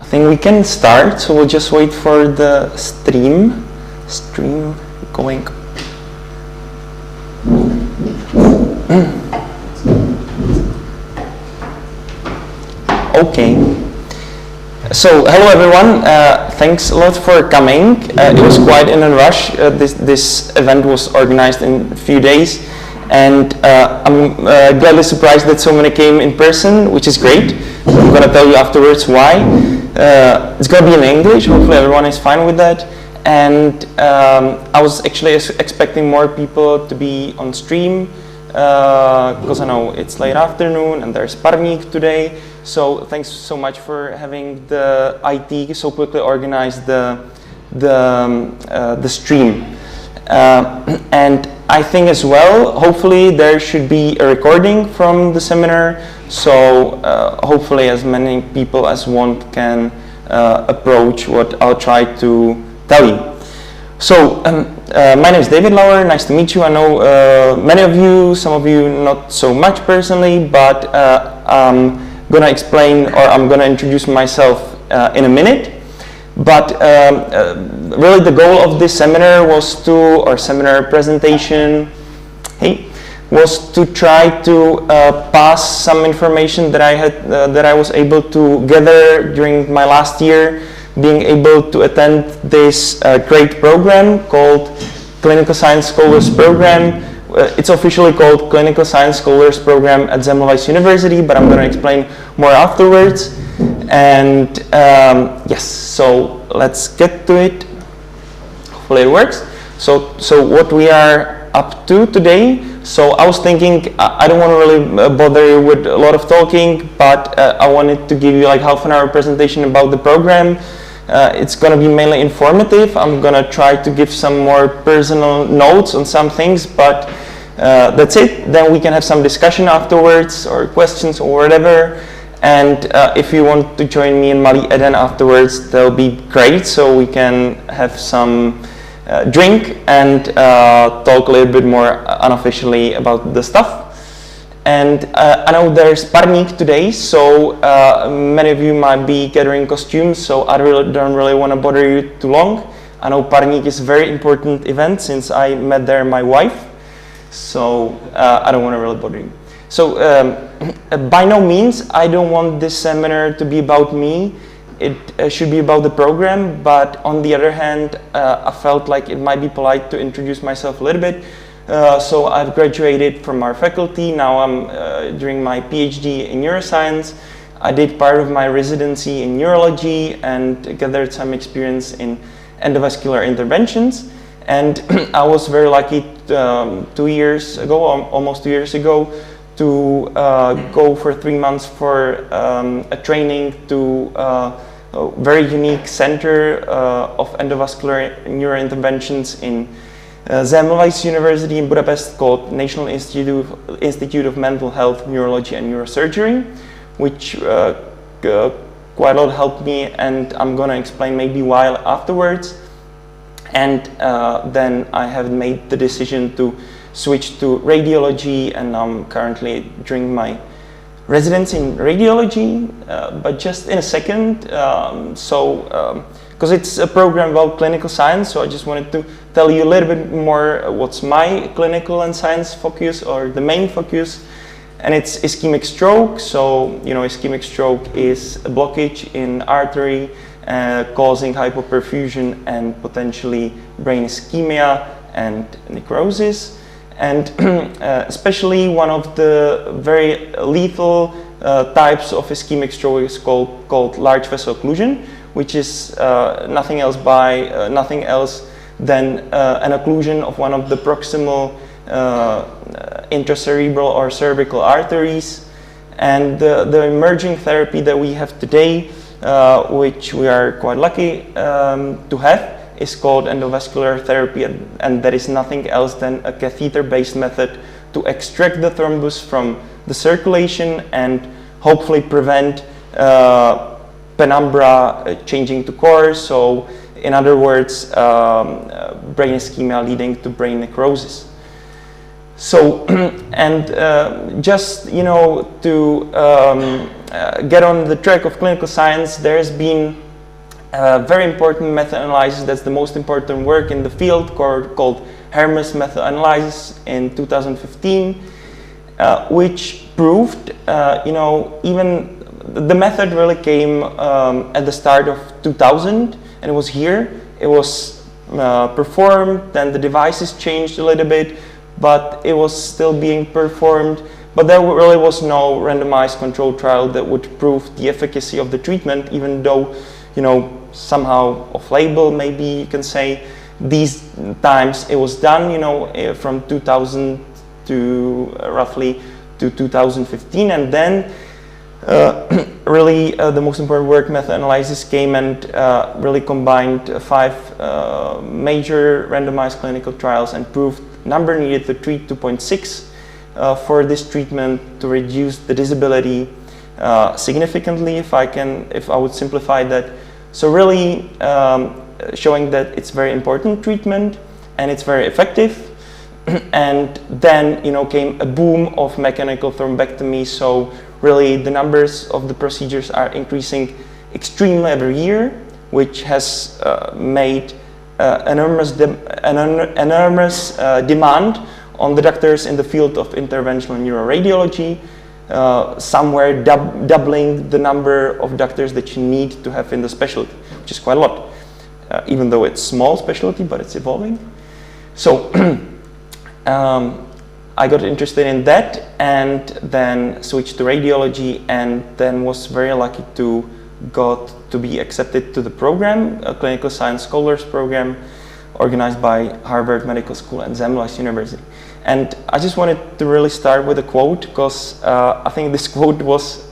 I think we can start, so we'll just wait for the stream going. Okay. So hello everyone. Thanks a lot for coming. It was quite in a rush. This event was organized in a few days, and I'm gladly surprised that so many came in person, which is great. I'm going to tell you afterwards why. It's going to be in English. Hopefully everyone is fine with that. And I was actually expecting more people to be on stream because I know it's late afternoon and there's Parník today. So thanks so much for having the IT so quickly organize the stream. And I think as well, hopefully there should be a recording from the seminar. So hopefully as many people as want can approach what I'll try to tell you. So my name is David Lauer. Nice to meet you. I know many of you, some of you not so much personally, but I'm going to explain, or I'm going to introduce myself in a minute. But really the goal of this seminar was or seminar presentation, was to try to pass some information that I was able to gather during my last year, being able to attend this great program called Clinical Science Scholars Program. It's officially called Clinical Science Scholars Program at Semmelweis University, but I'm going to explain more afterwards. And yes, so let's get to it. Hopefully it works. So what we are up to today. So I was thinking I don't want to really bother you with a lot of talking, but I wanted to give you like half an hour presentation about the program. It's going to be mainly informative. I'm going to try to give some more personal notes on some things, but that's it. Then we can have some discussion afterwards or questions or whatever. And if you want to join me in Malý Eden afterwards, that'll be great. So we can have some drink and talk a little bit more unofficially about the stuff. And I know there's Parník today, so many of you might be gathering costumes, so I don't really want to bother you too long. I know Parník is a very important event since I met there my wife, so I don't want to really bother you. So by no means I don't want this seminar to be about me. It should be about the program, but on the other hand, I felt like it might be polite to introduce myself a little bit. So I've graduated from our faculty. Now I'm doing my PhD in neuroscience. I did part of my residency in neurology and gathered some experience in endovascular interventions. And I was very lucky 2 years ago, almost 2 years ago, to go for 3 months for a training to a very unique center of endovascular neurointerventions in Semmelweis University in Budapest called National Institute of Mental Health, Neurology and Neurosurgery, which quite a lot helped me, and I'm going to explain maybe why afterwards. And then I have made the decision to switch to radiology, and I'm currently doing my residency in radiology, but just in a second. Because it's a program about clinical science, so I just wanted to tell you a little bit more what's my clinical and science focus, or the main focus, and it's ischemic stroke. So, you know, ischemic stroke is a blockage in artery causing hypoperfusion and potentially brain ischemia and necrosis. And especially one of the very lethal types of ischemic stroke is called large vessel occlusion, which is nothing else than an occlusion of one of the proximal intracerebral or cervical arteries. And the emerging therapy that we have today, which we are quite lucky to have, is called endovascular therapy, and that is nothing else than a catheter-based method to extract the thrombus from the circulation and hopefully prevent penumbra changing to core. So in other words, brain ischemia leading to brain necrosis. So, and just, you know, to get on the track of clinical science, there's been a very important meta-analysis. That's the most important work in the field called Hermes meta-analysis in 2015, which proved, even the method really came at the start of 2000, and it was here. It was performed, then the devices changed a little bit, but it was still being performed. But there really was no randomized control trial that would prove the efficacy of the treatment, even though, somehow off-label, maybe you can say. These times it was done, from 2000 to roughly to 2015, and then really the most important work, meta-analysis, came and really combined 5 major randomized clinical trials and proved number needed to treat 2.6 for this treatment to reduce the disability significantly, if I would simplify that. So really showing that it's very important treatment and it's very effective. And then came a boom of mechanical thrombectomy, so really the numbers of the procedures are increasing extremely every year, which has made enormous demand on the doctors in the field of interventional neuroradiology, somewhere doubling the number of doctors that you need to have in the specialty, which is quite a lot, even though it's small specialty, but it's evolving. So I got interested in that and then switched to radiology, and then was very lucky to be accepted to the program, a clinical science scholars program organized by Harvard Medical School and Semmelweis University. And I just wanted to really start with a quote, because I think this quote was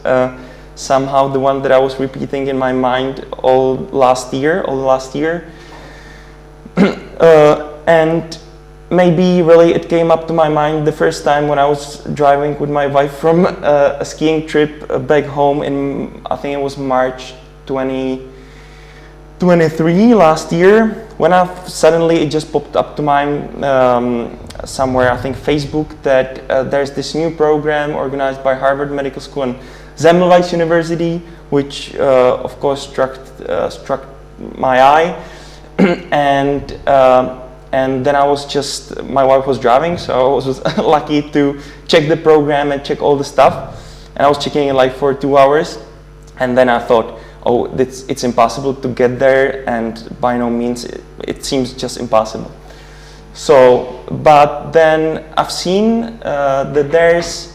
somehow the one that I was repeating in my mind all last year. And maybe really it came up to my mind the first time when I was driving with my wife from a skiing trip back home in, I think it was March 2023 last year, when suddenly it just popped up to my somewhere, I think Facebook, that there's this new program organized by Harvard Medical School and Semmelweis University, which of course struck my eye. And then I was my wife was driving, so I was lucky to check the program and check all the stuff. And I was checking it like for 2 hours, and then I thought, oh, it's impossible to get there, and by no means, it seems just impossible. So, but then I've seen that there's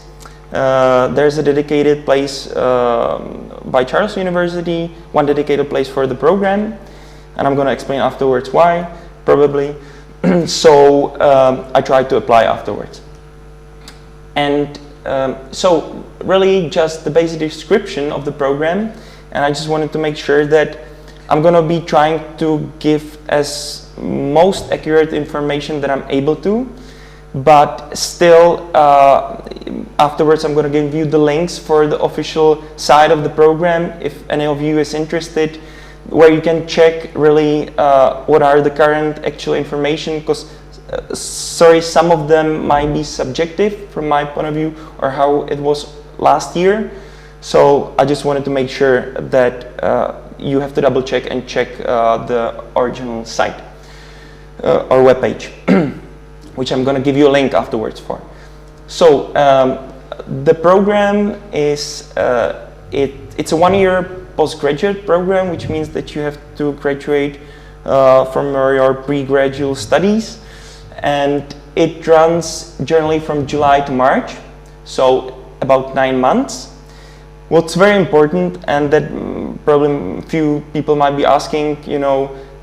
a dedicated place by Charles University, one dedicated place for the program, and I'm going to explain afterwards why, probably. So I tried to apply afterwards. And so really just the basic description of the program, and I just wanted to make sure that I'm going to be trying to give as most accurate information that I'm able to, but still afterwards I'm going to give you the links for the official side of the program if any of you is interested, where you can check really what are the current actual information, because some of them might be subjective from my point of view, or how it was last year. So I just wanted to make sure that you have to double check and check the original site or webpage, which I'm going to give you a link afterwards for. So the program is it's a 1-year postgraduate program, which means that you have to graduate from your pre-graduate studies, and it runs generally from July to March, so about 9 months. What's very important, and that probably few people might be asking,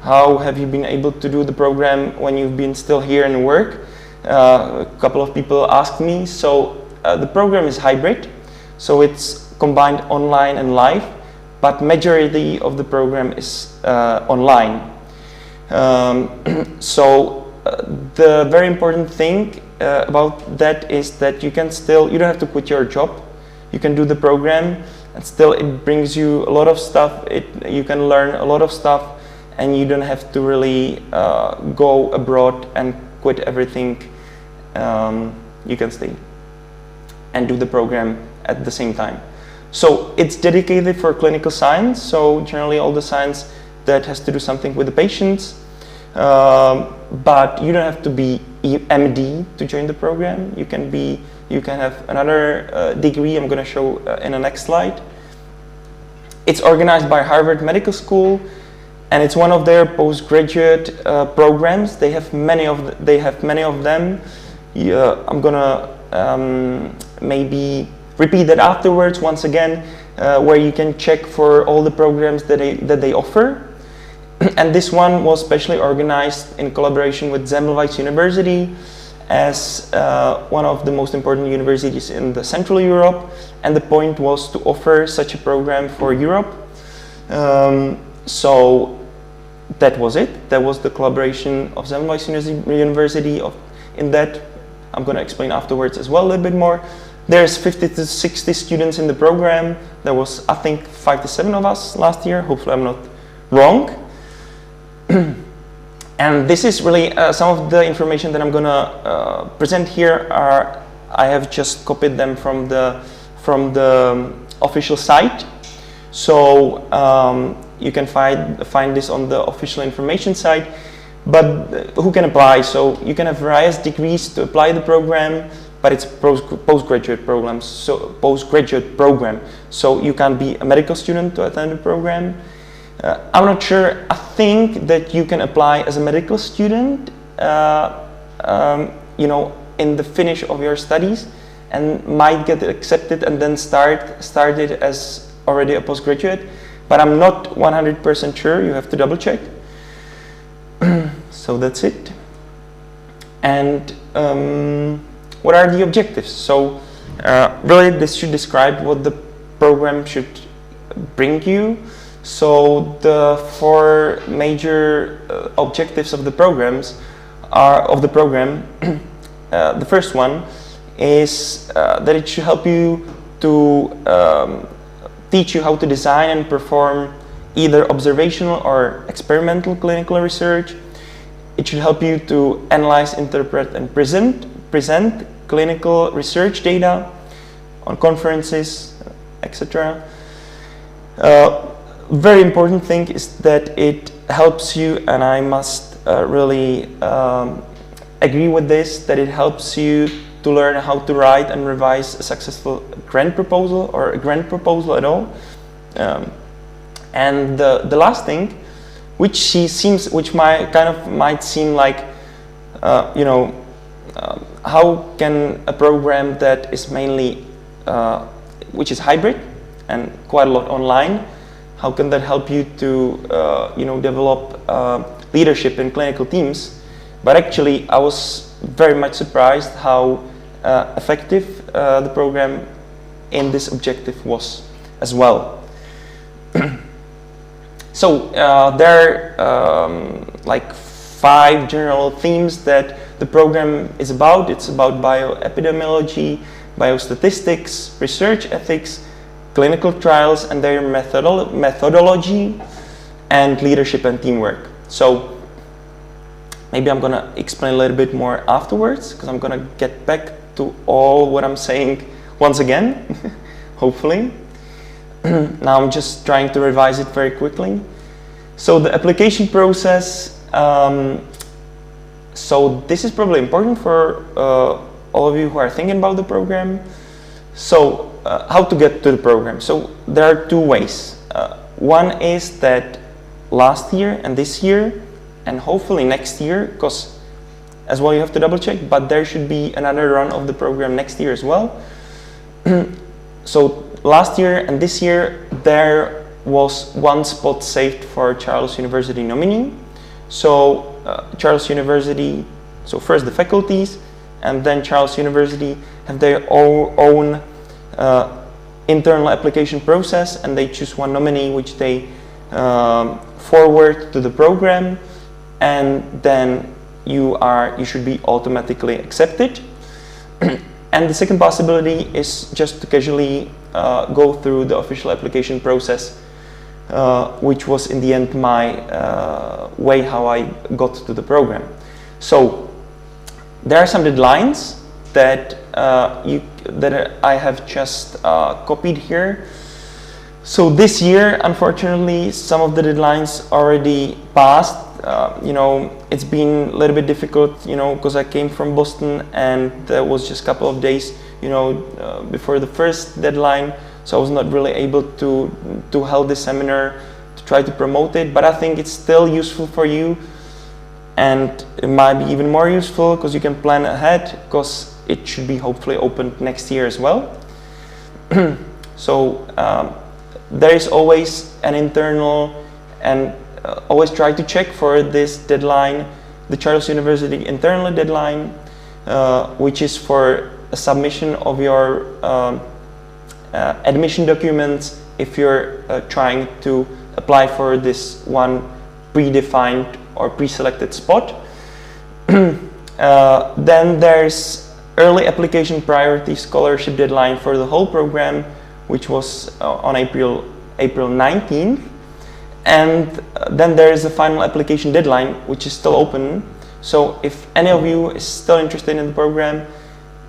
how have you been able to do the program when you've been still here in work? A couple of people asked me. So the program is hybrid, so it's combined online and live, but majority of the program is online. So the very important thing about that is that you don't have to quit your job. You can do the program, and still it brings you a lot of stuff. You can learn a lot of stuff, and you don't have to really go abroad and quit everything. You can stay and do the program at the same time. So it's dedicated for clinical science, so generally all the science that has to do something with the patients, but you don't have to be MD to join the program. You can have another degree I'm going to show in the next slide. It's organized by Harvard Medical School, and it's one of their postgraduate programs. They have many of them. I'm gonna maybe repeat that afterwards once again, where you can check for all the programs that they offer. And this one was specially organized in collaboration with Semmelweis University, as one of the most important universities in the Central Europe, and the point was to offer such a program for Europe. So that was it. That was the collaboration of Semmelweis University. In that, I'm going to explain afterwards as well a little bit more. There's 50 to 60 students in the program. There was, I think, 5 to 7 of us last year. Hopefully I'm not wrong. And this is really some of the information that I'm going to present here. I have just copied them from the official site. So you can find this on the official information site. But who can apply? So you can have various degrees to apply the program, but it's a postgraduate program. So you can't be a medical student to attend the program. I'm not sure. I think that you can apply as a medical student, you know, in the finish of your studies, and might get accepted and then start it as already a postgraduate. But I'm not 100% sure. You have to double check. So that's it. And what are the objectives? So really this should describe what the program should bring you. So the 4 major objectives of the program the first one is that it should help you to teach you how to design and perform either observational or experimental clinical research. It should help you to analyze, interpret, and present clinical research data on conferences, etc. Very important thing is that it helps you, and I must really agree with this, that it helps you to learn how to write and revise a successful grant proposal or a grant proposal at all. And the last thing, which might seem like, you know, how can a program that is mainly, which is hybrid and quite a lot online, how can that help you to, you know, develop leadership in clinical teams? But actually, I was very much surprised how effective the program in this objective was as well. So there are like 5 general themes that the program is about. It's about bioepidemiology, biostatistics, research ethics, clinical trials and their methodology, and leadership and teamwork. So maybe I'm going to explain a little bit more afterwards, because I'm going to get back to all what I'm saying once again, hopefully. Now I'm just trying to revise it very quickly. So the application process, so this is probably important for all of you who are thinking about the program. So how to get to the program? So there are 2 ways. One is that last year and this year, and hopefully next year, because as well you have to double check, but there should be another run of the program next year as well. So last year and this year there was 1 spot saved for Charles University nominee. So Charles University, so first the faculties, and then Charles University have their own internal application process, and they choose 1 nominee which they forward to the program, and then you should be automatically accepted. And the second possibility is just to casually go through the official application process, which was in the end my way how I got to the program. So there are some deadlines that I have just copied here. So this year, unfortunately, some of the deadlines already passed. You know, it's been a little bit difficult, you know, because I came from Boston and there was just a couple of days, you know, before the first deadline. So I was not really able to hold this seminar, to try to promote it. But I think it's still useful for you, and it might be even more useful because you can plan ahead, because it should be hopefully opened next year as well. So there is always an internal, and always try to check for this deadline, the Charles University internal deadline, which is for a submission of your admission documents if you're trying to apply for this one predefined or pre-selected spot. Then there's early application priority scholarship deadline for the whole program, which was on April 19th. And then there is a final application deadline, which is still open. So if any of you is still interested in the program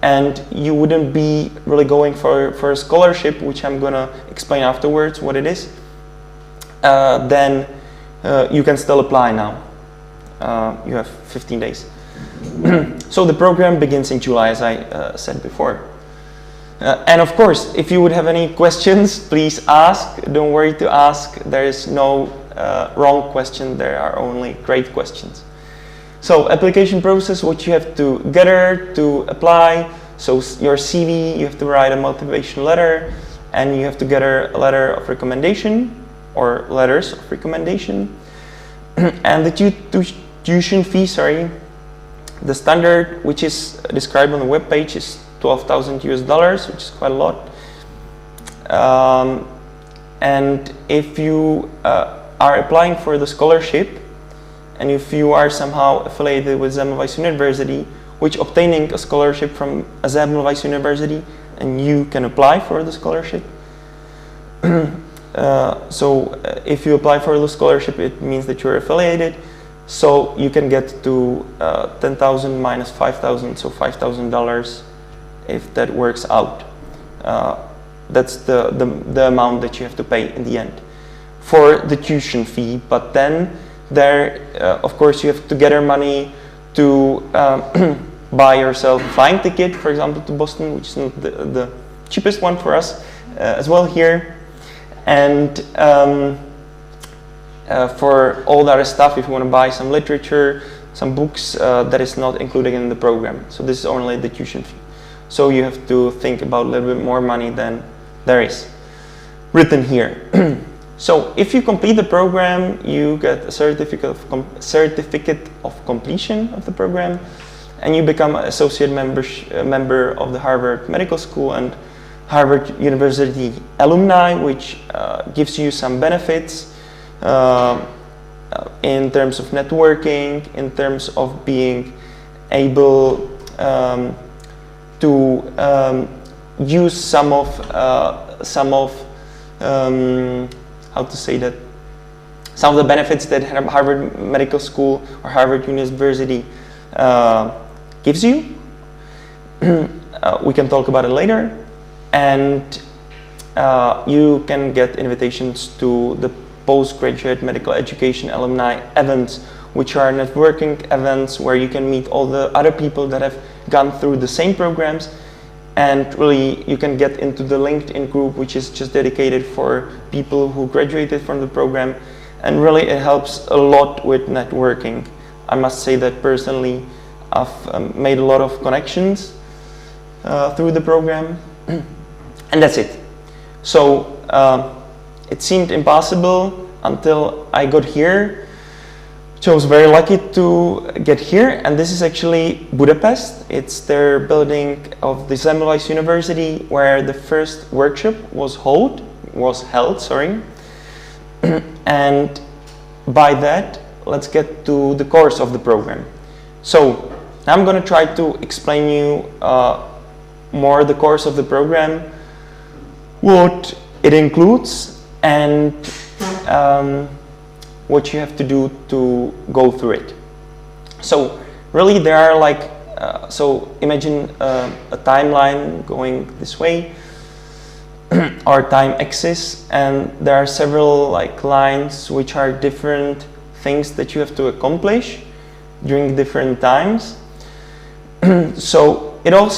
and you wouldn't be really going for a scholarship, which I'm gonna explain afterwards what it is, then you can still apply now. You have 15 days. So the program begins in July, as I said before. And of course, if you would have any questions, please ask. Don't worry to ask. There is no wrong question. There are only great questions. So application process, what you have to gather to apply. So your CV, you have to write a motivation letter, and you have to gather a letter of recommendation or letters of recommendation. And the tuition fee, the standard, which is described on the web page, is $12,000 US, which is quite a lot. And if you are applying for the scholarship, and if you are somehow affiliated with Semmelweis University, which obtaining a scholarship from a Semmelweis University, and you can apply for the scholarship. So if you apply for the scholarship, it means that you're affiliated. So you can get to 10,000 minus 5,000, so $5,000 if that works out. That's the amount that you have to pay in the end for the tuition fee. But then there, of course, you have to gather money to buy yourself a flying ticket, for example, to Boston, which is not the cheapest one for us as well here. And for all the other stuff, if you want to buy some literature, some books, that is not included in the program. So this is only the tuition fee. So you have to think about a little bit more money than there is written here. So if you complete the program, you get a certificate of completion of the program, and you become an associate member of the Harvard Medical School and Harvard University alumni, which gives you some benefits in terms of networking, in terms of being able to use some of how to say that, some of the benefits that Harvard Medical School or Harvard University gives you. We can talk about it later. And you can get invitations to the postgraduate medical education alumni events, which are networking events where you can meet all the other people that have gone through the same programs, and really you can get into the LinkedIn group, which is just dedicated for people who graduated from the program, and really it helps a lot with networking. I must say that personally I've made a lot of connections through the program, and that's it. So it seemed impossible until I got here. So I was very lucky to get here, and this is actually Budapest. It's their building of the Semmelweis University, where the first workshop was held. And by that, let's get to the course of the program. So I'm going to try to explain you more the course of the program, what it includes, and what you have to do to go through it. So really there are like, so imagine a timeline going this way. our time axis, and there are several like lines which are different things that you have to accomplish during different times. So it all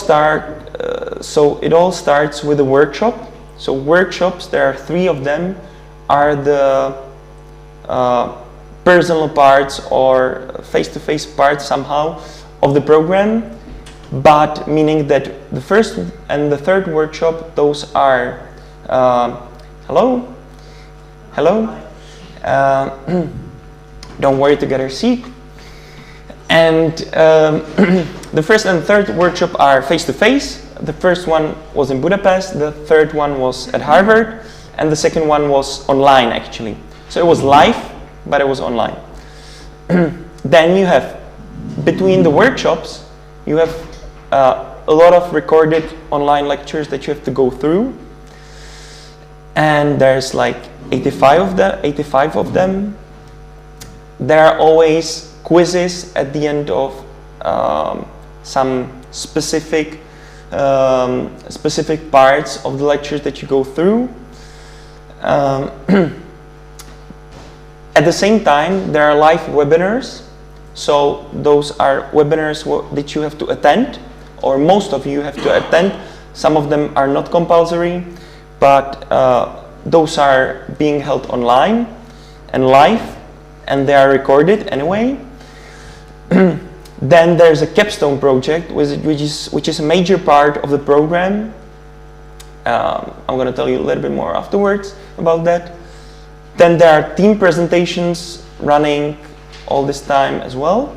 starts with a workshop. So workshops, there are 3 of them, are the personal parts or face-to-face parts somehow of the program, but meaning that the first and the third workshop, those are hello, don't worry to get a seat. And the first and third workshop are face-to-face. The first one was in Budapest, the third one was at Harvard, and the second one was online actually. So it was live, but it was online. Then you have, between the workshops, you have a lot of recorded online lectures that you have to go through. And there's like 85 of them. There are always quizzes at the end of some specific parts of the lectures that you go through. At the same time, there are live webinars. So those are webinars that you have to attend, or most of you have to attend. Some of them are not compulsory, but those are being held online and live, and they are recorded anyway. Then there's a capstone project, which is a major part of the program. I'm going to tell you a little bit more afterwards about that. Then there are team presentations running all this time as well.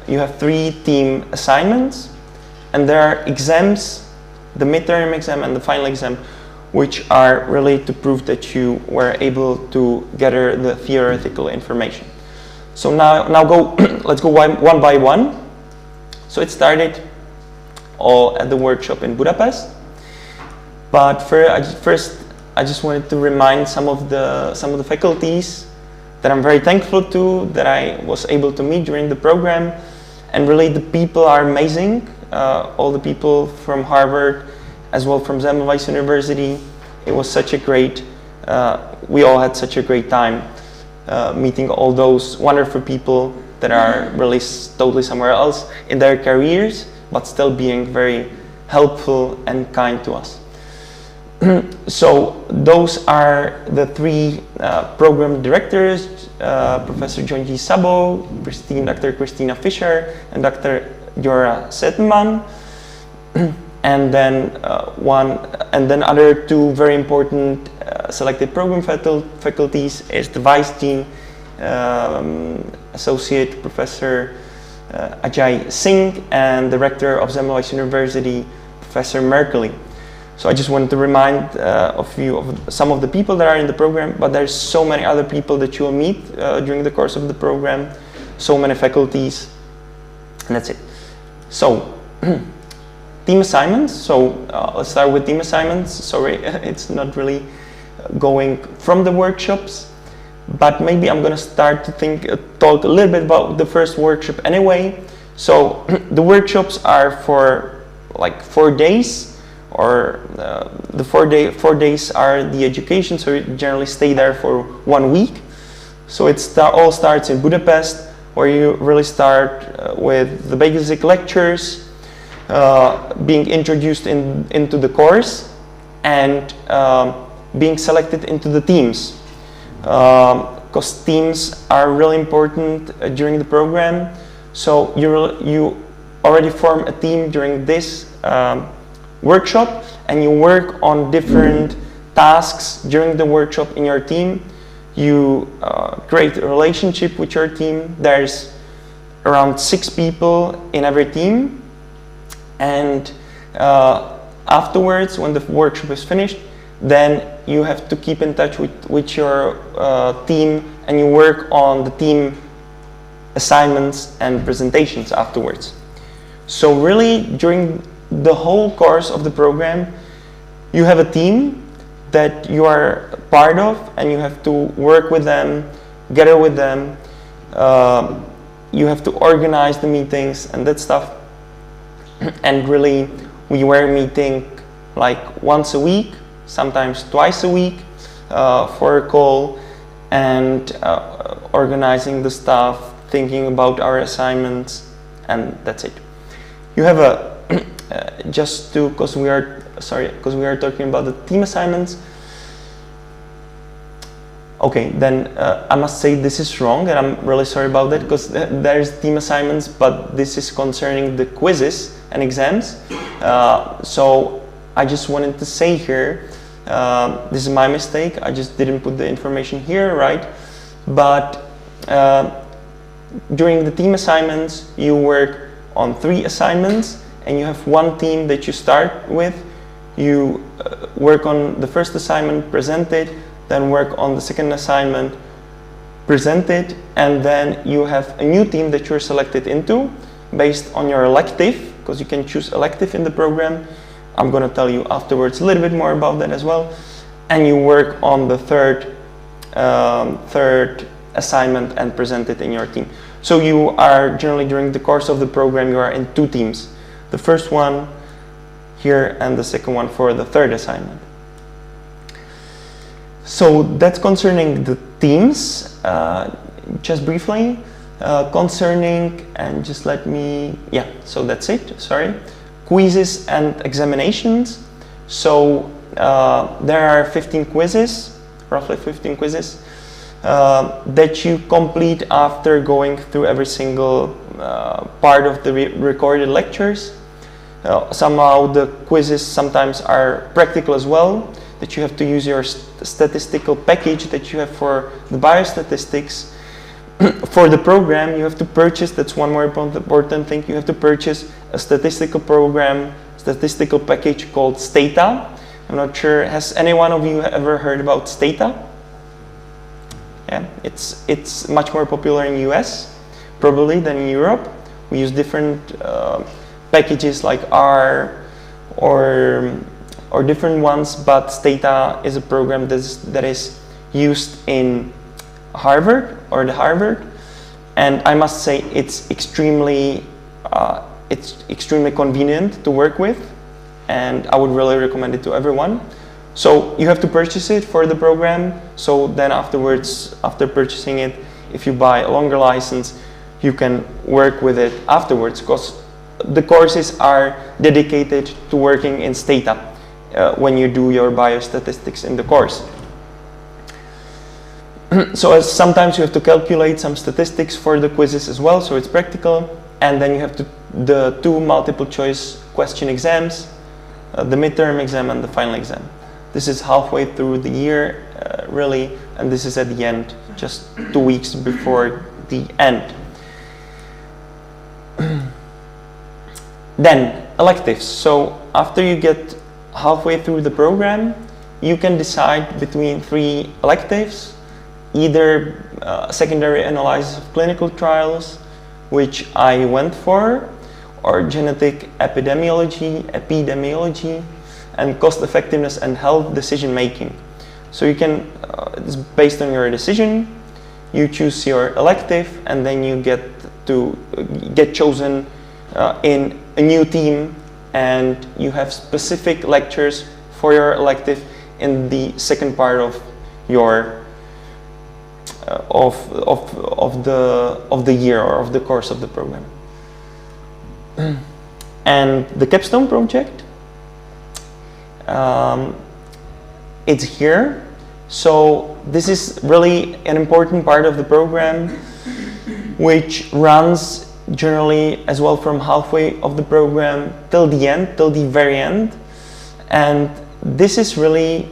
You have 3 team assignments, and there are exams, the midterm exam and the final exam, which are really to prove that you were able to gather the theoretical information. So now let's go one by one. So it started all at the workshop in Budapest, but first I just wanted to remind some of the faculties that I'm very thankful to, that I was able to meet during the program, and really the people are amazing. All the people from Harvard, as well from Semmelweis University. It was such a great, we all had such a great time meeting all those wonderful people that are really totally somewhere else in their careers, but still being very helpful and kind to us. So those are the 3 program directors, Professor John G. Sabo, Dr. Christina Fischer, and Dr. Jora Setman. And then other 2 very important selected program faculties is the Vice Dean, Associate Professor Ajay Singh, and the Rector of Semmelweis University, Professor Merkley. So I just wanted to remind of you of some of the people that are in the program, but there's so many other people that you will meet during the course of the program, so many faculties, and that's it. So, team assignments. So let's start with team assignments. Sorry, it's not really going from the workshops, but maybe I'm going to start to talk a little bit about the first workshop anyway. So the workshops are for like 4 days, or the 4 days are the education, so you generally stay there for 1 week. So it all starts in Budapest, where you really start with the basic lectures, being introduced into the course, and being selected into the teams, because teams are really important during the program. So you already form a team during this workshop, and you work on different tasks during the workshop in your team. You create a relationship with your team. There's around 6 people in every team, and afterwards, when the workshop is finished, then you have to keep in touch with your team, and you work on the team assignments and presentations afterwards. So really, during the whole course of the program, you have a team that you are part of, and you have to work with them, gather with them. You have to organize the meetings and that stuff. And really, we were meeting like once a week, sometimes twice a week for a call, and organizing the stuff, thinking about our assignments, and that's it. You have a just to, because we are talking about the team assignments. Okay, then I must say this is wrong, and I'm really sorry about that, because there's team assignments, but this is concerning the quizzes and exams. So I just wanted to say here, this is my mistake, I just didn't put the information here, right? But during the team assignments, you work on 3 assignments, and you have one team that you start with. You work on the first assignment, present it, then work on the second assignment, present it, and then you have a new team that you're selected into based on your elective, because you can choose elective in the program. I'm going to tell you afterwards a little bit more about that as well. And you work on the third assignment and present it in your team. So you are generally, during the course of the program, you are in 2 teams. The first one here and the second one for the third assignment. So that's concerning the teams. Just briefly, concerning, and just let me, yeah, so that's it, sorry. Quizzes and examinations. So there are 15 quizzes, roughly 15 quizzes, that you complete after going through every single part of the recorded lectures. Somehow the quizzes sometimes are practical as well, that you have to use your statistical package that you have for the biostatistics. For the program, you have to purchase, that's one more important thing, you have to purchase a statistical program, statistical package called Stata. I'm not sure, has any one of you ever heard about Stata? Yeah, it's much more popular in US, probably, than in Europe. We use different packages like R or different ones, but Stata is a program that is used in Harvard, or the Harvard, and I must say it's extremely convenient to work with, and I would really recommend it to everyone. So you have to purchase it for the program, so then afterwards, after purchasing it, if you buy a longer license, you can work with it afterwards, because the courses are dedicated to working in Stata when you do your biostatistics in the course. So sometimes you have to calculate some statistics for the quizzes as well, so it's practical. And then you have the 2 multiple choice question exams, the midterm exam and the final exam. This is halfway through the year, really, and this is at the end, just 2 weeks before the end. Then, electives. So after you get halfway through the program, you can decide between 3 electives, either secondary analysis of clinical trials, which I went for, or genetic epidemiology, and cost effectiveness and health decision making. So you can, it's based on your decision, you choose your elective, and then you get chosen in a new team, and you have specific lectures for your elective in the second part of your of the year, or of the course of the program. And the capstone project, it's here. So this is really an important part of the program, which runs generally as well from halfway of the program till the end, till the very end. And this is really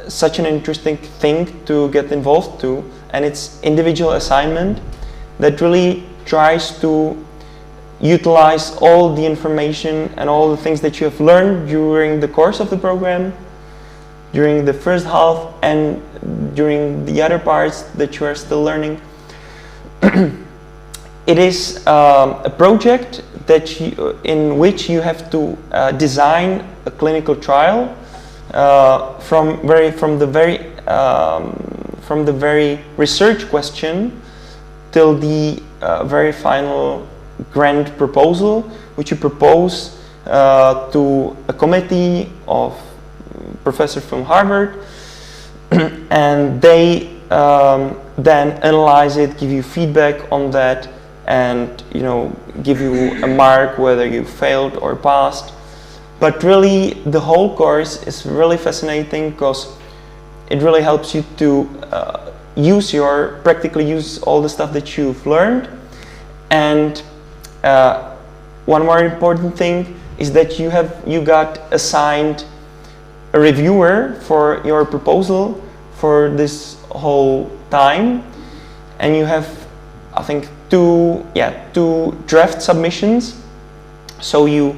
such an interesting thing to get involved to, and it's individual assignment that really tries to utilize all the information and all the things that you have learned during the course of the program, during the first half and during the other parts that you are still learning. It is a project that in which you have to design a clinical trial from the very research question till the very final grant proposal, which you propose to a committee of professor from Harvard, and they then analyze it, give you feedback on that, and give you a mark whether you failed or passed. But really, the whole course is really fascinating because it really helps you to practically use all the stuff that you've learned. And one more important thing is that you got assigned a reviewer for your proposal for this whole time, and you have, I think, two draft submissions. So you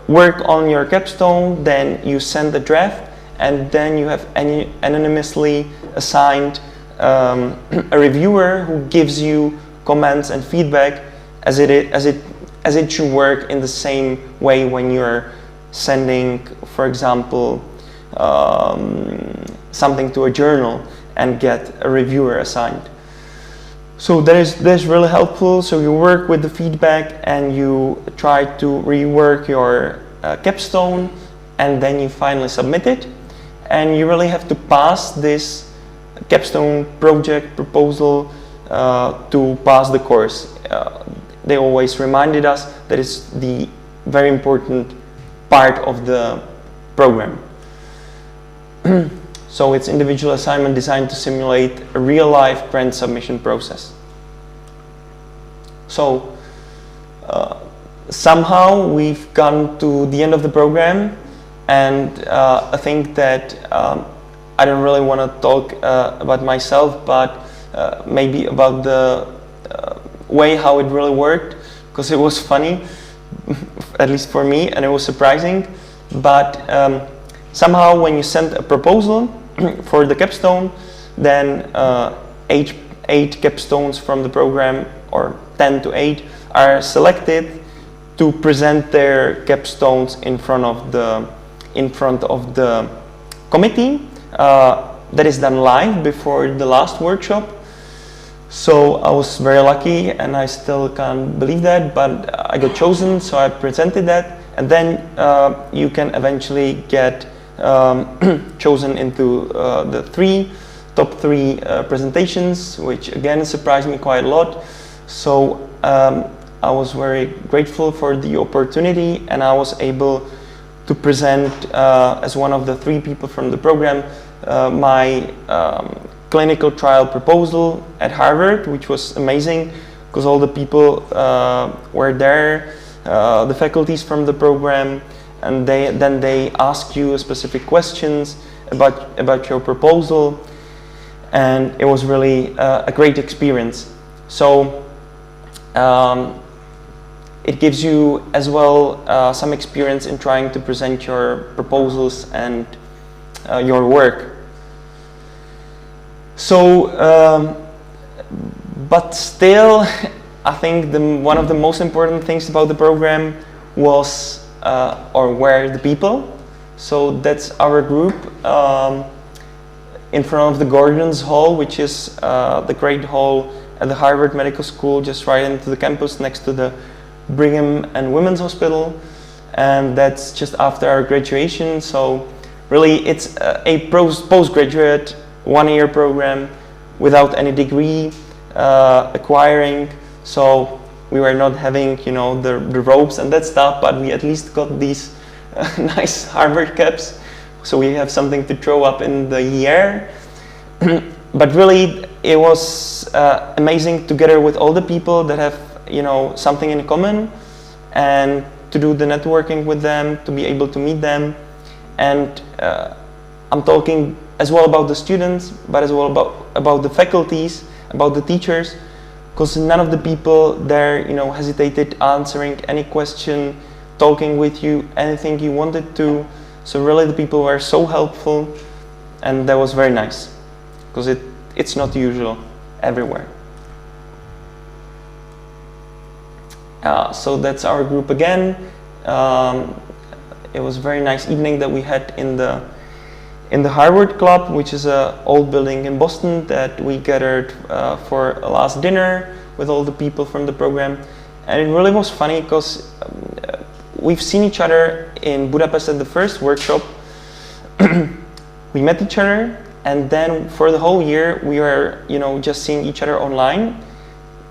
work on your capstone, then you send the draft, and then you have anonymously assigned a reviewer who gives you comments and feedback as it should work in the same way when you're sending, for example, something to a journal and get a reviewer assigned. So that's really helpful. So you work with the feedback and you try to rework your capstone, and then you finally submit it. And you really have to pass this capstone project proposal to pass the course. They always reminded us that it's the very important part of the program. So it's individual assignment designed to simulate a real-life grant submission process. So somehow we've gone to the end of the program, and I think that I don't really want to talk about myself, but maybe about the way how it really worked, because it was funny, at least for me, and it was surprising. But somehow when you send a proposal for the capstone, then eight capstones from the program, or 10 to 8, are selected to present their capstones in front of the committee. That is done live before the last workshop. So I was very lucky, and I still can't believe that, but I got chosen, so I presented that, and then you can eventually get chosen into the top three presentations, which again surprised me quite a lot. So I was very grateful for the opportunity, and I was able to present as one of the 3 people from the program my clinical trial proposal at Harvard, which was amazing because all the people were there, the faculties from the program, and then they ask you specific questions about your proposal, and it was really a great experience. So it gives you as well some experience in trying to present your proposals and your work. So, but still, I think one of the most important things about the program was were the people. So that's our group in front of the Gordon's Hall, which is the great hall at the Harvard Medical School, just right into the campus next to the Brigham and Women's Hospital, and that's just after our graduation. So really it's a postgraduate 1-year program without any degree acquiring. So we were not having the robes and that stuff, but we at least got these nice Harvard caps, so we have something to throw up in the air. But really it was amazing together with all the people that have something in common, and to do the networking with them, to be able to meet them. And I'm talking as well about the students, but as well about the faculties, about the teachers, because none of the people there hesitated answering any question, talking with you, anything you wanted to. So really the people were so helpful, and that was very nice, because it's not usual everywhere. So that's our group again. It was a very nice evening that we had in the Harvard Club, which is an old building in Boston that we gathered for a last dinner with all the people from the program. And it really was funny because we've seen each other in Budapest at the first workshop, we met each other, and then for the whole year we were, you know, just seeing each other online.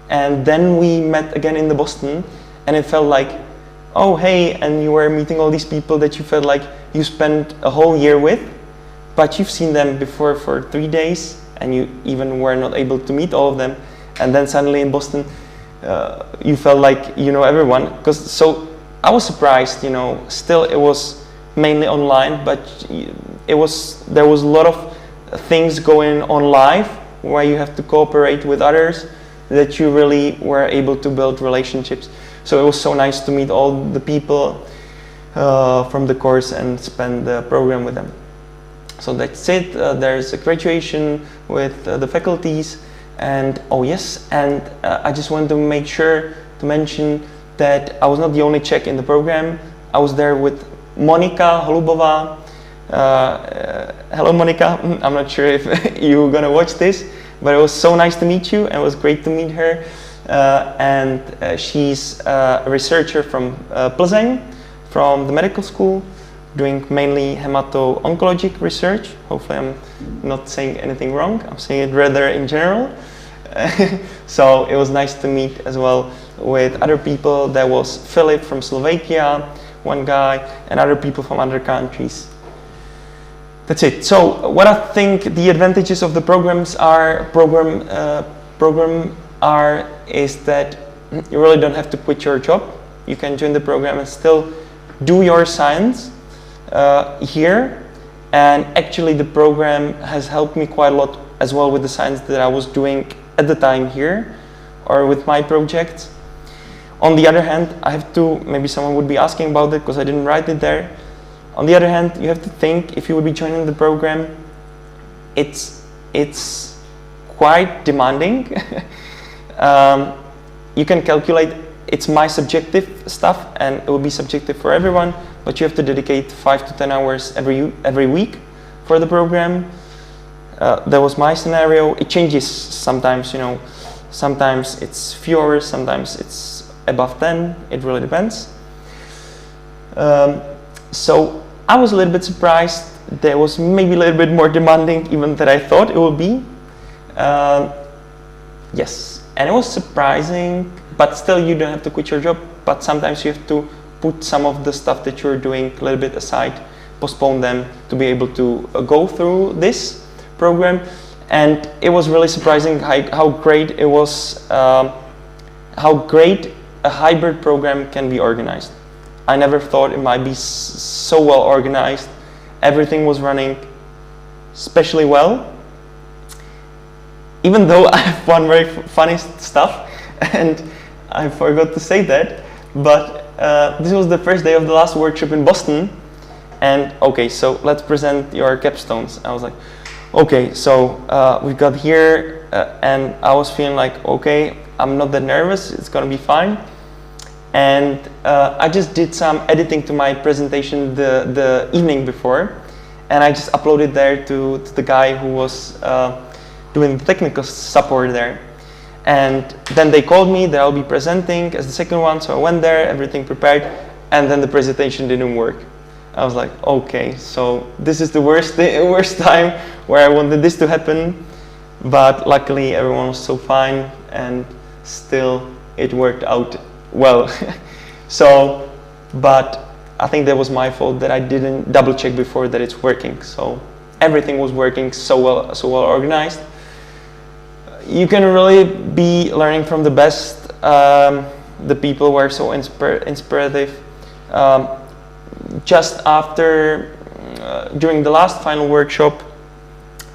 And then we met again in the Boston, and it felt like, oh hey, and you were meeting all these people that you felt like you spent a whole year with, but you've seen them before for 3 days, and you even were not able to meet all of them. And then suddenly in Boston, you felt like you know everyone. So I was surprised, you know. Still, it was mainly online, but there was a lot of things going on live where you have to cooperate with others, that you really were able to build relationships. So it was so nice to meet all the people from the course and spend the program with them. So that's it. There's a graduation with the faculties, and oh yes, and I just wanted to make sure to mention that I was not the only Czech in the program. I was there with Monika Holubová. Hello Monika, I'm not sure if you're gonna watch this, but it was so nice to meet you, and it was great to meet her. And she's a researcher from Plzeň, from the medical school, doing mainly hemato-oncologic research. Hopefully I'm not saying anything wrong, I'm saying it rather in general. So it was nice to meet as well with other people. There was Filip from Slovakia, one guy, and other people from other countries. That's it. So what I think the advantages of the programs are, is that you really don't have to quit your job. You can join the program and still do your science here. And actually the program has helped me quite a lot as well with the science that I was doing at the time here, or with my projects. On the other hand, I have to, maybe someone would be asking about it because I didn't write it there. On the other hand, you have to think, if you would be joining the program, it's quite demanding. You can calculate, it's my subjective stuff, and it will be subjective for everyone, but you have to dedicate 5 to 10 hours every week for the program. That was my scenario. It changes sometimes, you know, sometimes it's few hours, sometimes it's above 10, it really depends. So I was a little bit surprised. There was maybe a little bit more demanding even than I thought it would be. Yes, and it was surprising, but still you don't have to quit your job, but sometimes you have to put some of the stuff that you're doing a little bit aside, postpone them to be able to go through this program. And it was really surprising how great it was, how great a hybrid program can be organized. I never thought it might be so well organized. Everything was running especially well. Even though I have one very funny stuff, and I forgot to say that, but this was the first day of the last workshop in Boston, and okay, so let's present your capstones. I was like, okay, so we've got here, and I was feeling like, okay, I'm not that nervous, it's gonna be fine. And I just did some editing to my presentation the evening before, and I just uploaded there to the guy who was doing the technical support there. And then they called me that I'll be presenting as the second one, so I went there, everything prepared, and then the presentation didn't work. I was like, okay, so this is the worst time where I wanted this to happen, but luckily everyone was so fine, and still it worked out well. So, but I think that was my fault that I didn't double check before that it's working. So everything was working so well organized. You can really be learning from the best. The people were so inspirative. Just after, during the last final workshop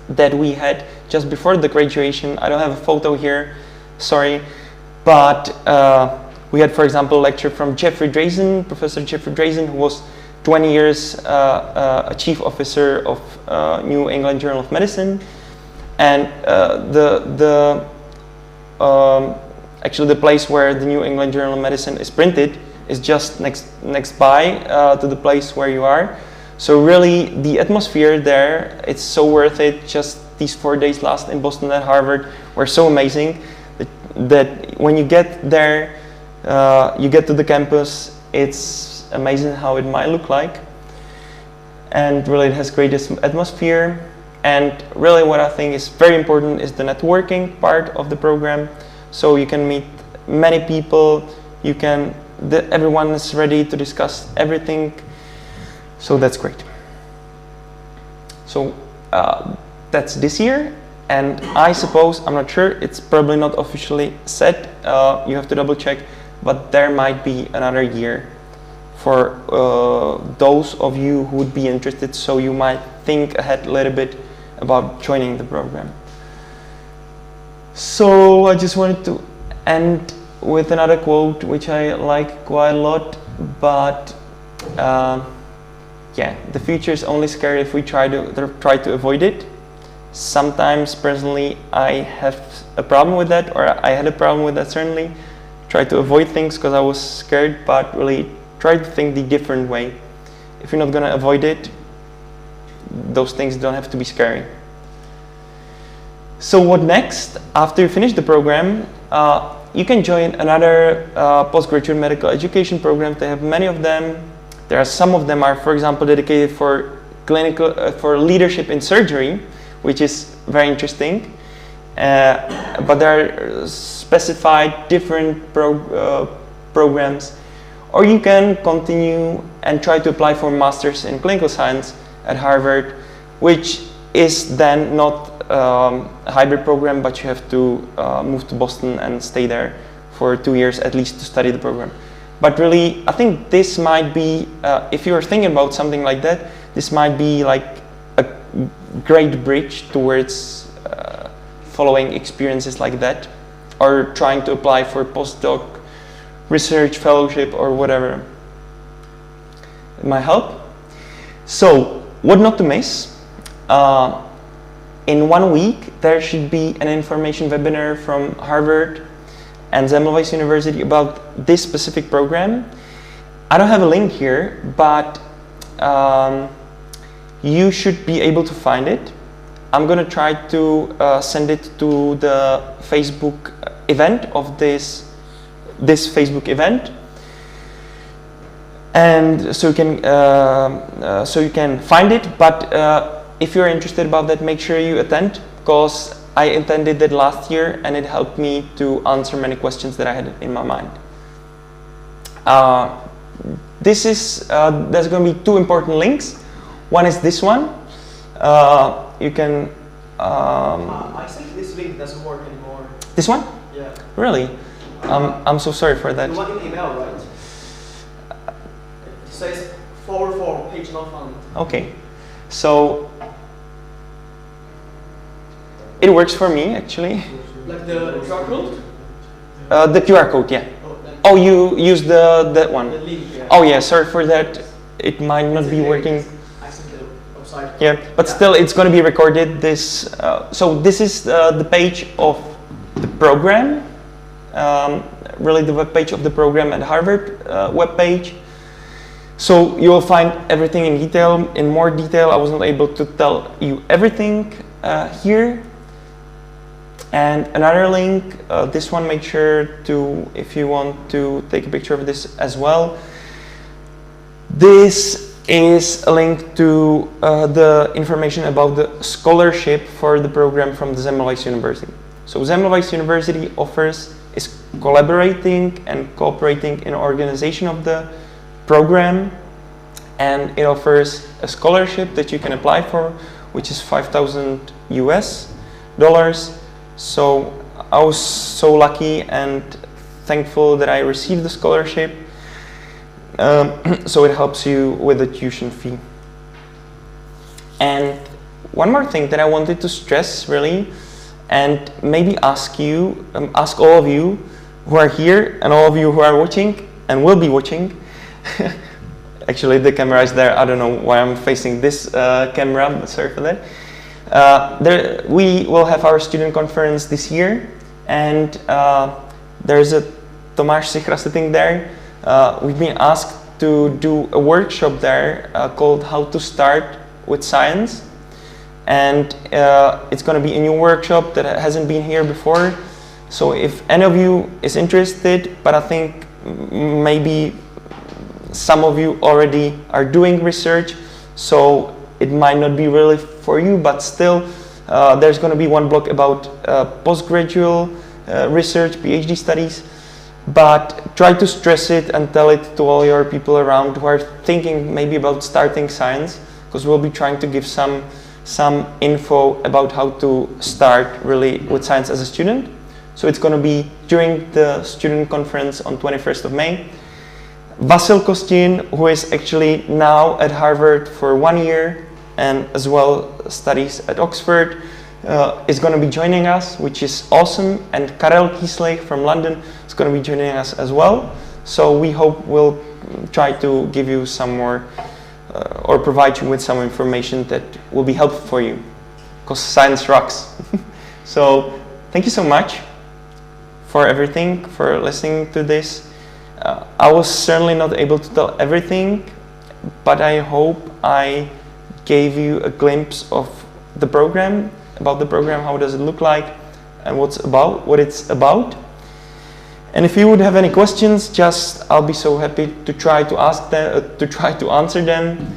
that we had just before the graduation, I don't have a photo here, sorry, but we had, for example, a lecture from Jeffrey Drazen, Professor Jeffrey Drazen, who was 20 years a chief officer of New England Journal of Medicine. And actually the place where the New England Journal of Medicine is printed is just next by to the place where you are. So really the atmosphere there, it's so worth it. Just these 4 days last in Boston and Harvard were so amazing that when you get there, you get to the campus, it's amazing how it might look like. and really it has great atmosphere. And really what I think is very important is the networking part of the program. So you can meet many people, everyone is ready to discuss everything, so that's great. So that's this year, and I suppose, I'm not sure, it's probably not officially set, you have to double check, but there might be another year for those of you who would be interested, so you might think ahead a little bit about joining the program. So I just wanted to end with another quote which I like quite a lot, but yeah, the future is only scary if we try to avoid it. Sometimes personally I have a problem with that, or I had a problem with that certainly. Try to avoid things because I was scared, but really try to think the different way. If you're not going to avoid it, those things don't have to be scary. So what next? After you finish the program, you can join another postgraduate medical education program. They have many of them. There are some of them are, for example, dedicated for for leadership in surgery, which is very interesting. But there are specified different programs. Or you can continue and try to apply for Masters in Clinical Science at Harvard, which is then not a hybrid program, but you have to move to Boston and stay there for 2 years at least to study the program. But really, I think this might be, if you're thinking about something like that, this might be like a great bridge towards following experiences like that, or trying to apply for postdoc, research fellowship, or whatever. It might help. So, what not to miss? In 1 week, there should be an information webinar from Harvard and Semmelweis University about this specific program. I don't have a link here, but you should be able to find it. I'm going to try to send it to the Facebook event of this Facebook event, and so you can find it. But if you're interested about that, make sure you attend, because I attended that last year and it helped me to answer many questions that I had in my mind. There's going to be 2 important links. One is this one. You can. I think this link doesn't work anymore. This one? Yeah. Really? I'm so sorry for that. The one in email, right? It says forward page not found. Okay. So it works for me actually. Like the QR code? The QR code, yeah. Oh, you use that one. The link, yeah. Oh yeah, sorry for that. It might not be working. I sent the website. Yeah, but still it's going to be recorded. So this is the page of the program. Really the web page of the program at Harvard web page. So you will find everything in detail, in more detail. I was not able to tell you everything here. And another link, this one, make sure to, if you want to take a picture of this as well. This is a link to the information about the scholarship for the program from the Semmelweis University. So Semmelweis University is collaborating and cooperating in organization of the program, and it offers a scholarship that you can apply for, which is $5,000 US. So I was so lucky and thankful that I received the scholarship. So it helps you with the tuition fee. And one more thing that I wanted to stress really, and maybe ask all of you who are here and all of you who are watching and will be watching. Actually, the camera is there. I don't know why I'm facing this camera, but sorry for that. We will have our student conference this year, and there's a Tomáš Sichra sitting there. We've been asked to do a workshop there called How to Start with Science, and it's going to be a new workshop that hasn't been here before. So if any of you is interested, but I think maybe some of you already are doing research, so it might not be really for you, but still there's going to be one block about postgraduate research, PhD studies, but try to stress it and tell it to all your people around who are thinking maybe about starting science, because we'll be trying to give some info about how to start really with science as a student. So it's going to be during the student conference on 21st of May. Vasil Kostin, who is actually now at Harvard for 1 year and as well studies at Oxford, is going to be joining us, which is awesome. And Karel Kieslech from London is going to be joining us as well. So we hope we'll try to give you some more or provide you with some information that will be helpful for you, because science rocks. So thank you so much for everything, for listening to this. I was certainly not able to tell everything, but I hope I gave you a glimpse of the program, about the program, how does it look like, and what it's about. And if you would have any questions, I'll be so happy to try to ask them, to try to answer them,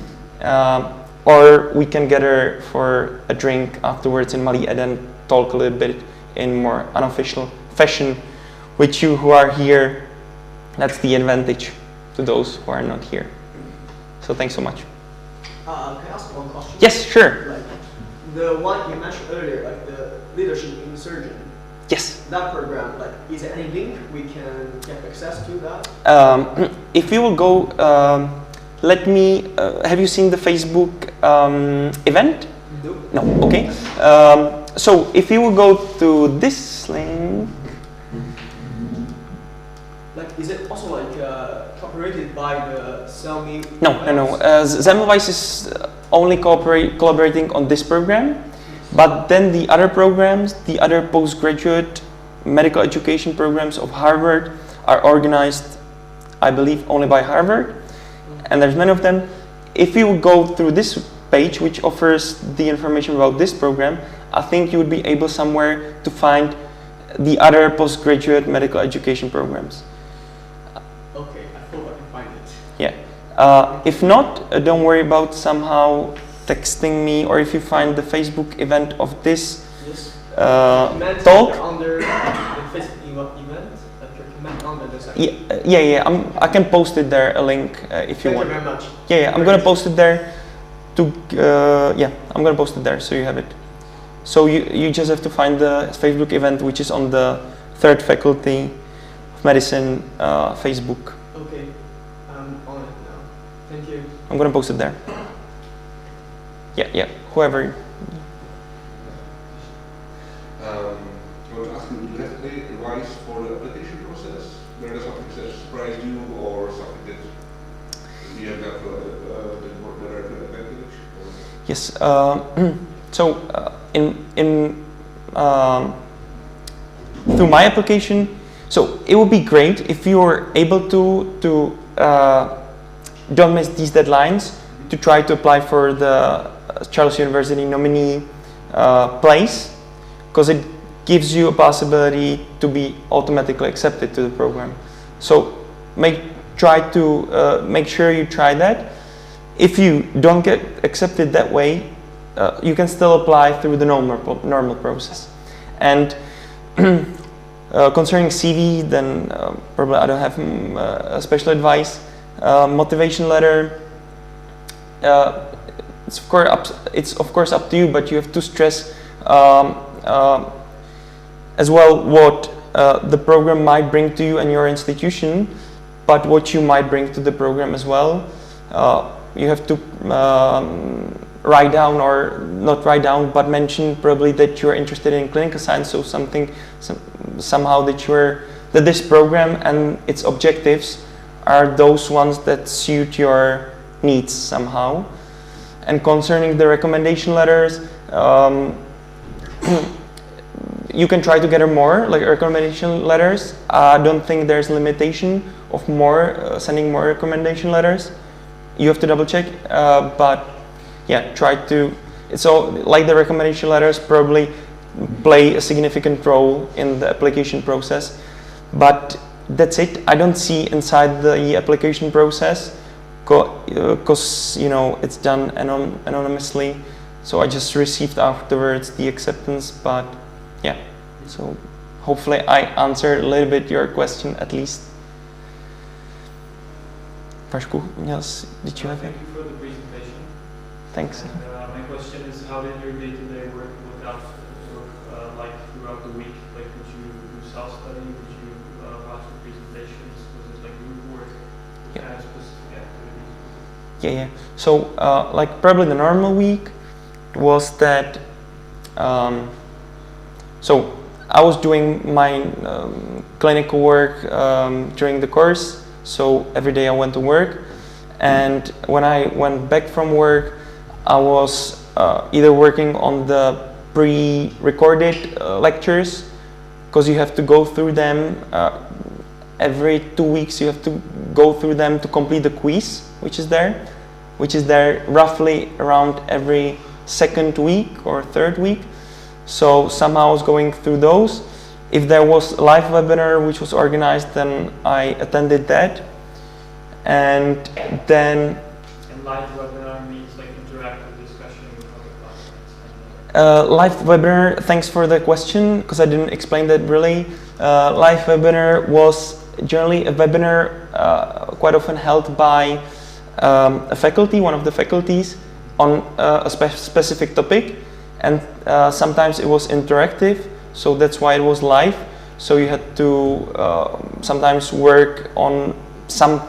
or we can gather for a drink afterwards in Malý Eden and talk a little bit in more unofficial fashion with you who are here. That's the advantage to those who are not here. So thanks so much. Can I ask one question? Yes, sure. Like the one you mentioned earlier, like the leadership in surgeon. Yes. That program, like, is there any link we can get access to that? If you will go, let me. Have you seen the Facebook event? No. Okay. So if you will go to this link. Like, is it also like cooperated by the Selmi? No. Semmelweis is only collaborating on this program, but then the other programs, the other postgraduate medical education programs of Harvard are organized, I believe, only by Harvard, and there's many of them. If you go through this page, which offers the information about this program, I think you would be able somewhere to find the other postgraduate medical education programs. Okay, I hope I can find it. Yeah. If not, don't worry about somehow texting me, or if you find the Facebook event of this talk. Under the Facebook event, recommend under the section. Yeah. I can post it there, a link, if you want. Thank you very much. Yeah. I'm gonna post it there. I'm gonna post it there so you have it. So you just have to find the Facebook event, which is on the 3rd Faculty of Medicine Facebook. Okay, I'm on it now. Thank you. I'm gonna post it there. Yeah. Whoever. I want to ask you, do you have any advice for the application process? Whether something that surprised you or something that you have got the right advantage? Yes. So through my application, so it would be great if you were able to don't miss these deadlines to try to apply for the Charles University nominee place, because it gives you a possibility to be automatically accepted to the program. So make sure you try that. If you don't get accepted that way, you can still apply through the normal process. And concerning CV, then probably I don't have a special advice. Motivation letter. It's of course up to you, but you have to stress as well what the program might bring to you and your institution, but what you might bring to the program as well. You have to write down, or not write down, but mention probably that you're interested in clinical science, so somehow that this program and its objectives are those ones that suit your needs somehow. And concerning the recommendation letters, you can try to gather more like recommendation letters. I don't think there's a limitation of sending more recommendation letters. You have to double check, but yeah, try to. It's all like the recommendation letters probably play a significant role in the application process, but that's it. I don't see inside the application process, because you know it's done anonymously. So I just received afterwards the acceptance, but yeah. So hopefully I answered a little bit your question at least. Vašku, did you have Thank you for the presentation. Thanks. And, my question is, how did your day-to-day work look out like throughout the week? Like, could you do self-study? Could you watch the presentations? Was it like group work? What kind of specific activities? Yeah. So like probably the normal week was that. So I was doing my clinical work during the course. So every day I went to work, and when I went back from work, I was either working on the pre-recorded lectures, because you have to go through them every 2 weeks. You have to go through them to complete the quiz, which is there roughly around every second week or third week. So somehow I was going through those. If there was a live webinar which was organized, then I attended that. And then... And live webinar means like interactive discussion with other classmates? Live webinar, thanks for the question, because I didn't explain that really. Live webinar was generally a webinar quite often held by a faculty, one of the faculties, on a specific topic. And sometimes it was interactive. So that's why it was live. So you had to sometimes work on some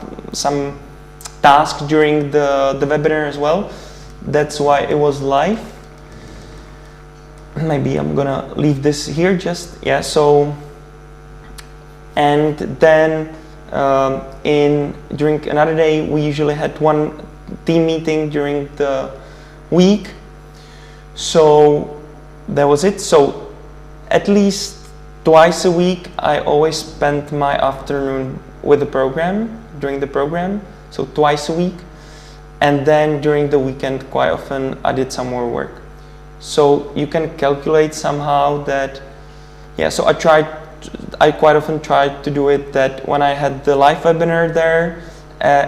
task during the webinar as well. That's why it was live. Maybe I'm gonna leave this here just, yeah, so. And then during another day, we usually had one team meeting during the week. So that was it. So at least twice a week, I always spent my afternoon with the program, during the program, so twice a week. And then during the weekend, quite often, I did some more work. So you can calculate somehow that, yeah, so I quite often tried to do it that when I had the live webinar there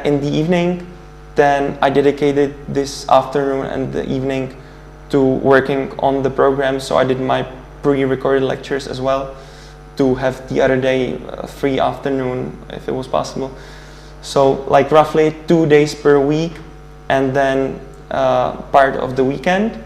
in the evening, then I dedicated this afternoon and the evening to working on the program. So I did my pre-recorded lectures as well, to have the other day free afternoon if it was possible. So like roughly 2 days per week, and then part of the weekend.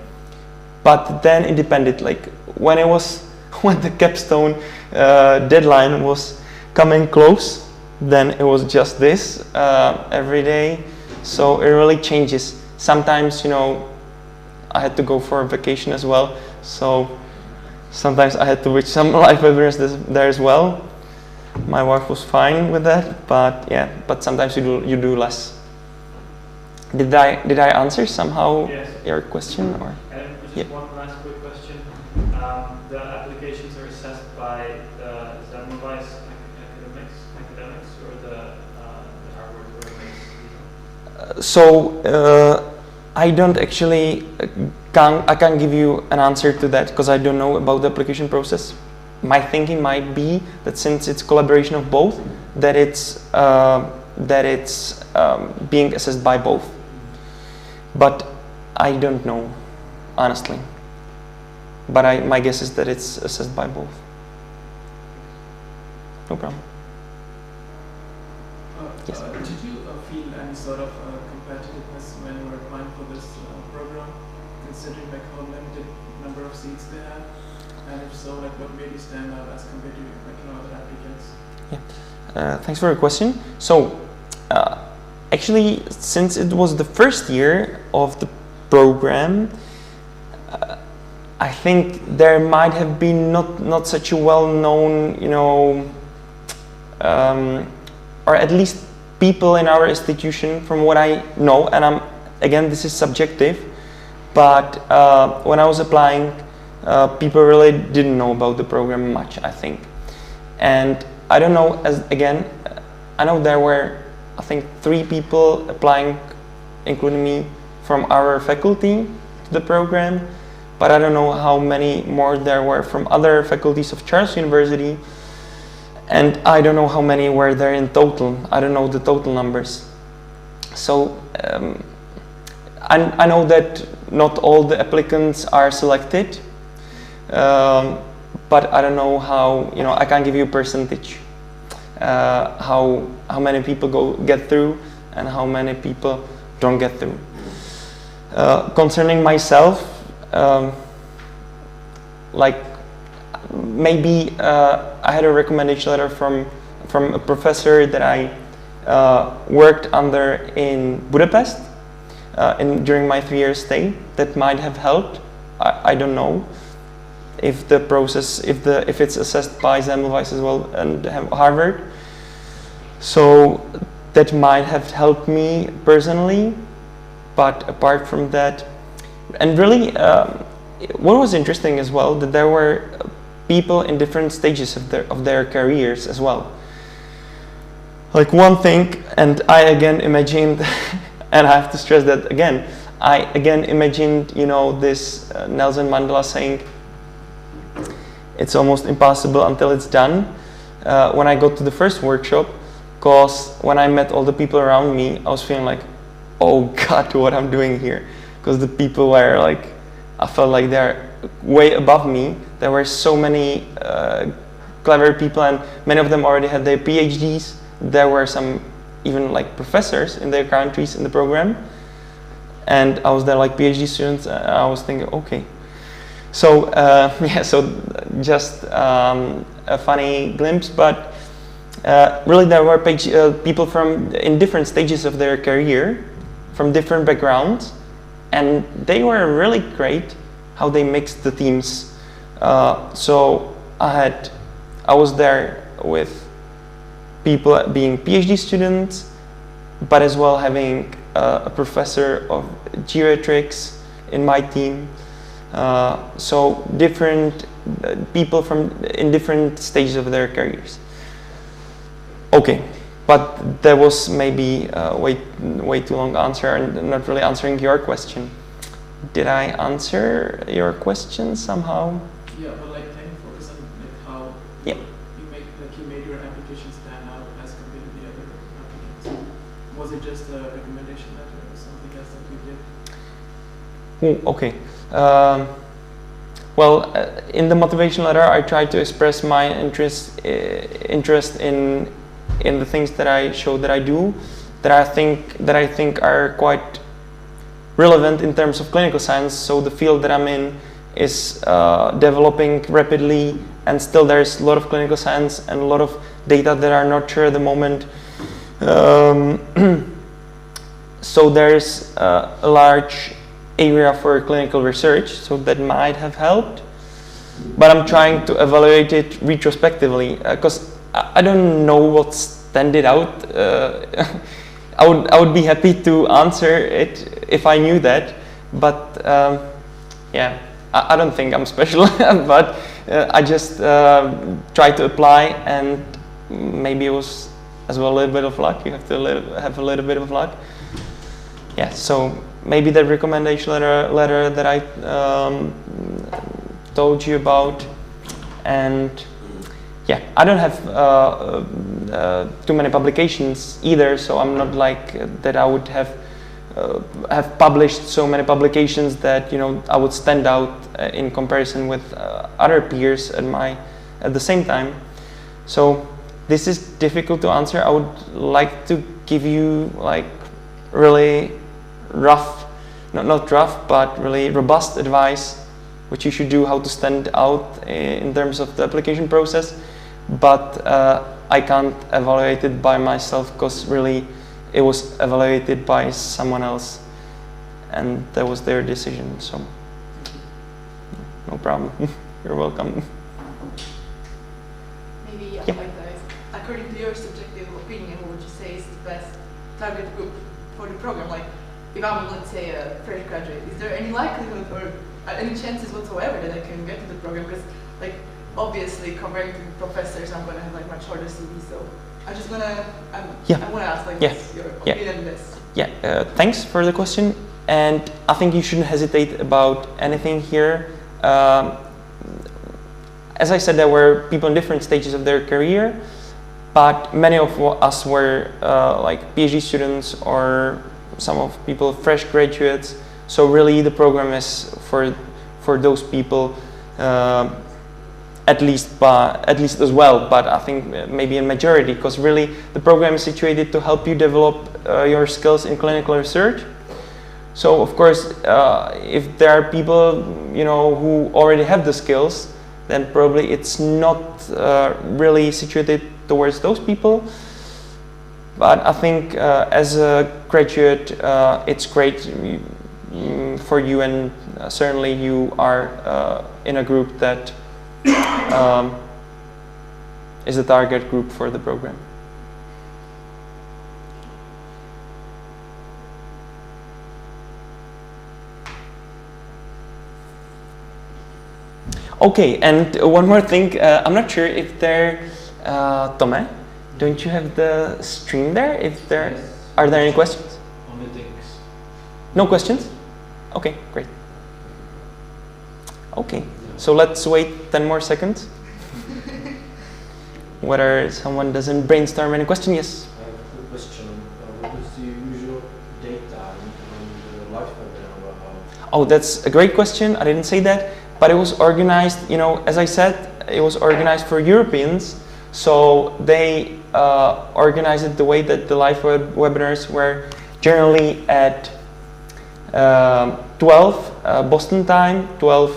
But then it depended, like when the capstone deadline was coming close, then it was just this every day. So it really changes. Sometimes, you know, I had to go for a vacation as well. So sometimes I had to reach some live webinars there as well. My wife was fine with that, but yeah, but sometimes you do less. Did I answer somehow your question, or? And just one last quick question. The applications are assessed by the academics, or the Harvard or So I don't actually I can't give you an answer to that, because I don't know about the application process. My thinking might be that since it's collaboration of both, that it's being assessed by both. But I don't know, honestly. But my guess is that it's assessed by both. No problem. Yes. Did you feel any sort of competitiveness when you were applying for this program, considering like how limited number of seats they have? And if so, like what made you stand out as compared to like other applicants? Yeah. Thanks for your question. So actually, since it was the first year of the program, I think there might have been not such a well-known, you know, or at least people in our institution, from what I know, and again, this is subjective, but when I was applying, people really didn't know about the program much, I think. And I don't know, I know there were, I think, 3 people applying, including me, from our faculty to the program, but I don't know how many more there were from other faculties of Charles University, and I don't know how many were there in total. I don't know the total numbers. So I know that not all the applicants are selected, but I don't know how, I can't give you a percentage, how many people get through and how many people don't get through. Concerning myself, like maybe I had a recommendation letter from a professor that I worked under in Budapest during my 3-year stay. That might have helped. I don't know if the process, if it's assessed by Semmelweis as well and Harvard. So that might have helped me personally. But apart from that, and really, what was interesting as well, that there were people in different stages of their careers as well. Like one thing, and I again imagined, and I have to stress that again, I again imagined, this Nelson Mandela saying, it's almost impossible until it's done. When I got to the first workshop, because when I met all the people around me, I was feeling like, oh God, what I'm doing here. Because the people were like, I felt like they're way above me. There were so many clever people, and many of them already had their PhDs. There were some even like professors in their countries in the program. And I was there like PhD students, and I was thinking, okay. So, so just a funny glimpse, but really there were people in different stages of their career, from different backgrounds, and they were really great how they mixed the themes. So I was there with people being PhD students, but as well having a professor of geriatrics in my team. So different people in different stages of their careers. Okay. But that was maybe a way too long answer and not really answering your question. Did I answer your question somehow? Yeah, but like can you focus on like how you made your application stand out as compared to the other applicants? Was it just a recommendation letter or something else that you did? Ooh, okay. Well, in the motivation letter, I tried to express my interest in the things that I show that I do, that I think are quite relevant in terms of clinical science. So the field that I'm in is developing rapidly, and still there's a lot of clinical science and a lot of data that are not sure at the moment. So there's a large area for clinical research, so that might have helped. But I'm trying to evaluate it retrospectively, because I don't know what stand it out. I would be happy to answer it if I knew that, but yeah, I don't think I'm special, but I just try to apply, and maybe it was as well a little bit of luck. You have to have a little bit of luck. Yeah, so maybe the recommendation letter that I told you about, and yeah, I don't have too many publications either, so I'm not like that. I would have published so many publications that I would stand out in comparison with other peers at the same time. So this is difficult to answer. I would like to give you like really rough, not rough, but really robust advice, which you should do, how to stand out in terms of the application process. But I can't evaluate it by myself, because really it was evaluated by someone else, and that was their decision. So no problem. You're welcome. Maybe Yeah. like this. According to your subjective opinion, what would you say is the best target group for the program? Like, if I'm, let's say, a fresh graduate, is there any likelihood or any chances whatsoever that I can get to the program? Because, like, obviously, comparing to professors, I'm gonna have like much harder CV. So I just wanna, I wanna ask like your opinion on this. Yeah. Thanks for the question, and I think you shouldn't hesitate about anything here. As I said, there were people in different stages of their career. but many of us were like PhD students or some of people fresh graduates. So really the program is for those people, at least as well, but I think maybe in majority, because really the program is situated to help you develop your skills in clinical research. So of course, if there are people who already have the skills, then probably it's not really situated towards those people. But I think as a graduate, it's great for you, and certainly you are in a group that is a target group for the program. Okay, and one more thing, I'm not sure if there, Tome, don't you have the stream there? If there, Yes. Are there any questions? Only things. No questions? Okay, great. Okay, so let's wait 10 more seconds. Whether someone doesn't brainstorm any question, yes? I have a question. What is the usual date time on the live webinar? Oh, that's a great question. I didn't say that, but it was organized, as I said, it was organized for Europeans. So they organized it the way that the live webinars were generally at 12 Boston time, 12,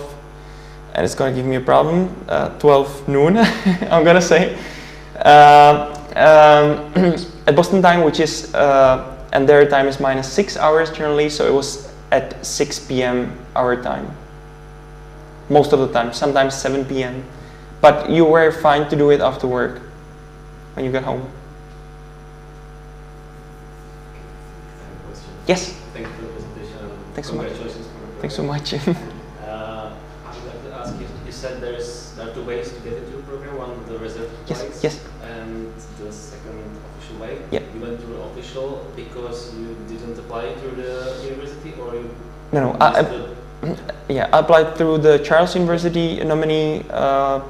and it's going to give me a problem, 12 noon, I'm going to say. At Boston time, which is, and their time is -6 hours generally, so it was at 6 p.m. our time. Most of the time, sometimes 7 p.m. But you were fine to do it after work, when you get home. Yes? Thank you for the presentation. Thanks so much. Congratulations for the Thanks so program. much. I would like to ask you said there are two ways to get into the program. One, the reserved Yes, price, yes. and the second official way. Yeah. You went through official because you didn't apply through the university, or you No, missed I applied through the Charles University nominee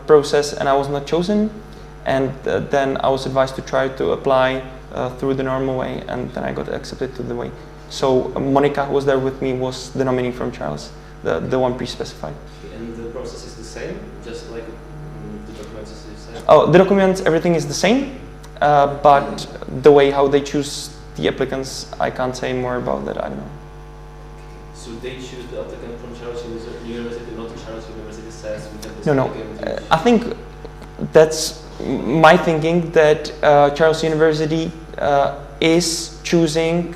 process, and I was not chosen. And then I was advised to try to apply through the normal way, and then I got accepted to the way. So Monica, who was there with me, was the nominee from Charles, the one pre-specified. And the process is the same, just like the documents is the same. Oh, the documents, everything is the same, but the way how they choose the applicants, I can't say more about that. I don't know. So they choose the applicant from Charles University, not Charles University says we have this No. applicant. I think that's my thinking, that Charles University is choosing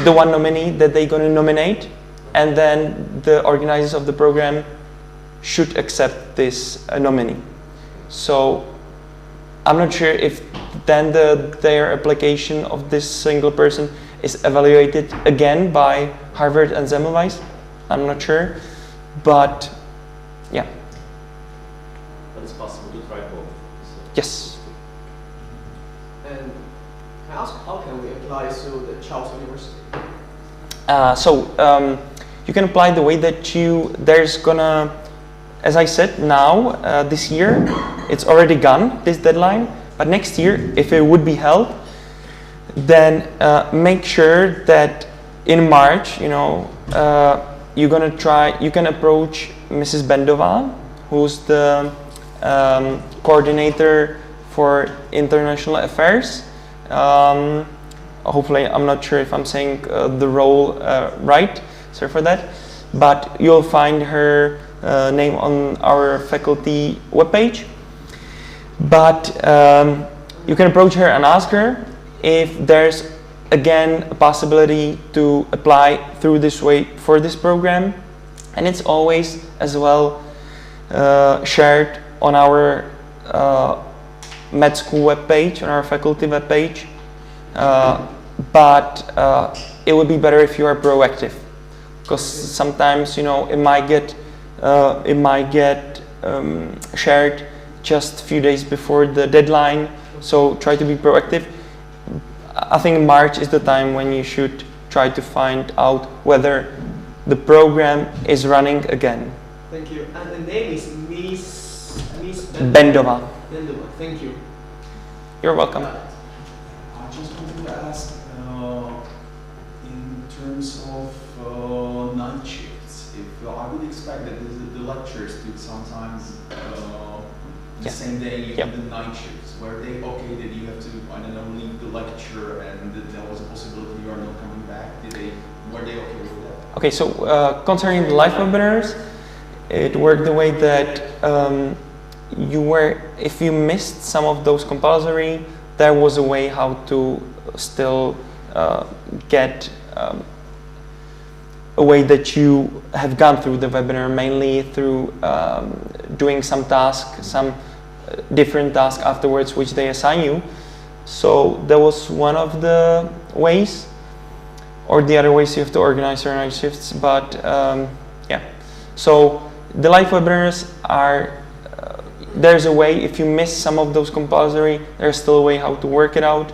the one nominee that they're going to nominate, and then the organizers of the program should accept this nominee. So I'm not sure if then their application of this single person is evaluated again by Harvard and Semmelweis. I'm not sure, but yeah. But it's possible to try both. So. Yes. And can I ask, how can we apply to the Charles University? You can apply the way that there's gonna, as I said now, this year, it's already gone, this deadline, but next year, if it would be held, then make sure that in March, you can approach Mrs. Bendova, who's the coordinator for international affairs. Hopefully, I'm not sure if I'm saying the role right, sorry for that, but you'll find her name on our faculty webpage. But you can approach her and ask her if there's again a possibility to apply through this way for this program, and it's always as well shared on our med school webpage, on our faculty webpage. But it would be better if you are proactive, because sometimes it might get shared just a few days before the deadline. So try to be proactive. I think March is the time when you should try to find out whether the program is running again. Thank you. And the name is Miss Bendova. Bendova. Thank you. You're welcome. I just wanted to ask, in terms of night shifts, if I would expect that the lectures took sometimes the same day you Yep. did the night shifts, were they okay that you have to, I don't know, leave the lecture and that there was a possibility you are not coming back? Were they okay with that? Okay, so concerning the live webinars, it worked the way that if you missed some of those compulsory, there was a way how to still get a way that you have gone through the webinar, mainly through doing some task, some different task afterwards which they assign you. So that was one of the ways, or the other ways you have to organize your night shifts. But yeah, so the live webinars are, there's a way, if you miss some of those compulsory, there's still a way how to work it out.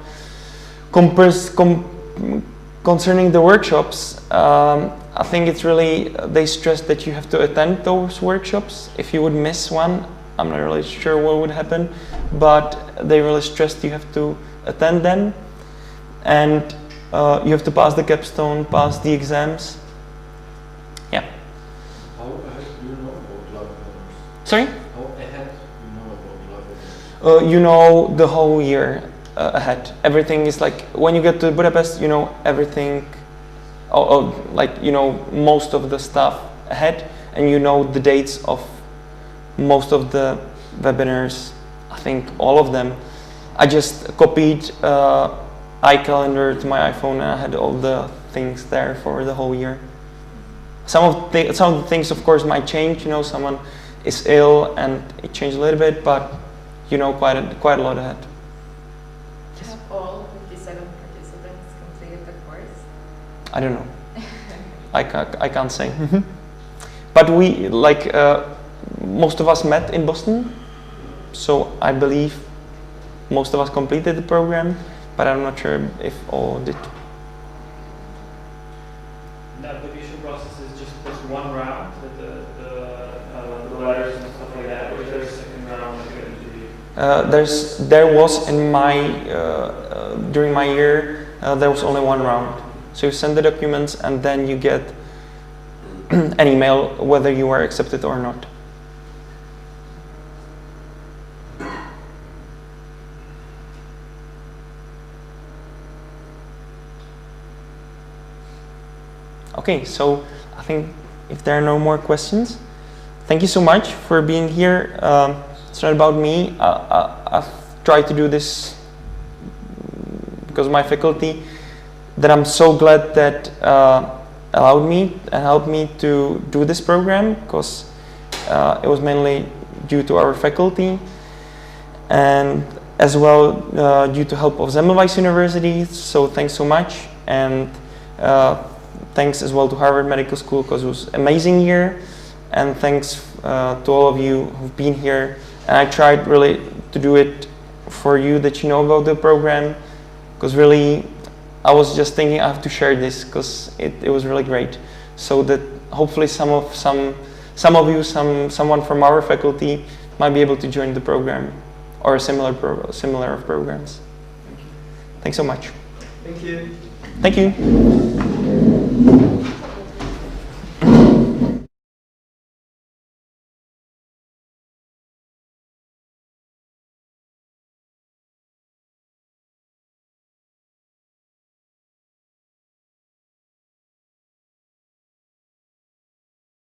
Concerning the workshops, I think it's really, they stress that you have to attend those workshops. If you would miss one, I'm not really sure what would happen, but they really stressed you have to attend them, and you have to pass the capstone, pass the exams. Yeah. How ahead do you know about live webinars? Sorry? How ahead do you know about live webinars? You know the whole year ahead. Everything is like, when you get to Budapest, you know everything, like you know most of the stuff ahead, and you know the dates of most of the webinars. I think all of them. I just copied iCalendar to my iPhone, and I had all the things there for the whole year. Some of the things, of course, might change. You know, someone is ill, and it changed a little bit, but you know quite a lot ahead. Have all 57 participants completed the course? I don't know. I can't say. But we, like, most of us met in Boston, so I believe most of us completed the program, but I'm not sure if all did. The application process is just one round with the letters and stuff like that, or is there a second round like an interview? There was in my during my year there was only one round. So you send the documents and then you get an email whether you are accepted or not. Okay, so I think if there are no more questions, thank you so much for being here. It's not about me. I've tried to do this because of my faculty, that I'm so glad that allowed me and helped me to do this program, because it was mainly due to our faculty, and as well due to help of Semmelweis University. So thanks so much, and thanks as well to Harvard Medical School, because it was an amazing year, and thanks to all of you who've been here. And I tried really to do it for you, that you know about the program, because really I was just thinking I have to share this because it was really great, so that hopefully someone from our faculty might be able to join the program or similar programs. Thanks so much. Thank you. Thank you.